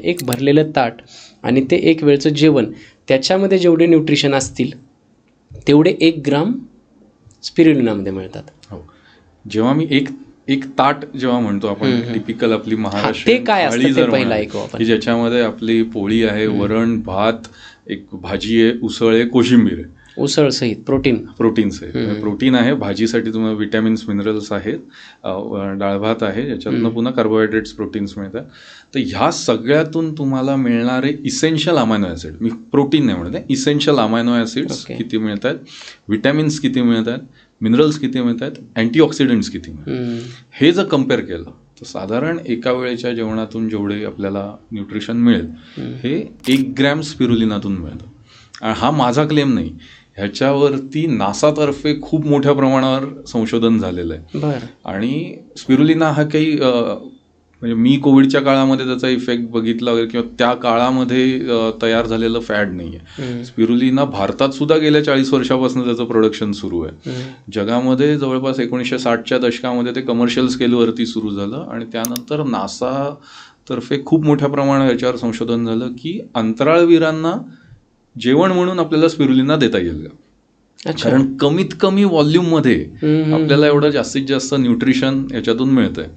एक भरलेलं ताट आणि ते एक वेळचं जेवण, त्याच्यामध्ये जेवढे न्यूट्रिशन असतील तेवढे 1 ग्राम स्पिरुलिनामध्ये मिळतात. हो. जेव्हा मी एक ताट जेव्हा म्हणतो आपण, टिपिकल आपली महाराष्ट्र ते काय असतं ते पहिलं ऐकू आपण. की ज्याच्यामध्ये आपली पोळी आहे, वरण भात, एक भाजी आहे, उसळ आहे, कोशिंबीर आहे, उसळ सहित प्रोटीन्स आहे, प्रोटीन आहे, भाजीसाठी तुम्हाला विटॅमिन्स मिनरल्स आहेत, डाळ भात आहे, ज्याच्यातनं पुन्हा कार्बोहायड्रेट्स प्रोटीन्स मिळतात. तर ह्या सगळ्यातून तुम्हाला मिळणारे इसेन्शियल अमायनो ॲसिड, मी प्रोटीन नाही म्हणत आहे, इसेन्शियल अमायनो ॲसिड्स किती मिळतात, विटॅमिन्स किती मिळतात, मिनरल्स किती मिळतात, अँटीऑक्सिडंट्स किती मिळतात, हे जर कम्पेअर केलं तर साधारण एका वेळेच्या जेवणातून जेवढे आपल्याला न्यूट्रिशन मिळेल हे 1 ग्रॅम स्पिरुलिनातून मिळतं. हा माझा क्लेम नाही, ह्याच्यावरती नासातर्फे खूप मोठ्या प्रमाणावर संशोधन झालेलं आहे. आणि स्पिरुलिना हा काही म्हणजे मी कोविडच्या काळामध्ये त्याचा इफेक्ट बघितला वगैरे किंवा त्या काळामध्ये तयार झालेलं फॅड नाही आहे. स्पिरुलिना भारतात सुद्धा गेल्या 40 वर्षापासून त्याचं प्रोडक्शन सुरू आहे. जगामध्ये जवळपास 1960च्या दशकामध्ये ते कमर्शियल स्केलवरती सुरू झालं आणि त्यानंतर नासा तर्फे खूप मोठ्या प्रमाणावर याच्यावर संशोधन झालं की अंतराळवीरांना जेवण म्हणून आपल्याला स्पिरुलिना देता येईल का, कारण कमीत कमी व्हॉल्यूममध्ये आपल्याला एवढं जास्तीत जास्त न्यूट्रिशन याच्यातून मिळतंय.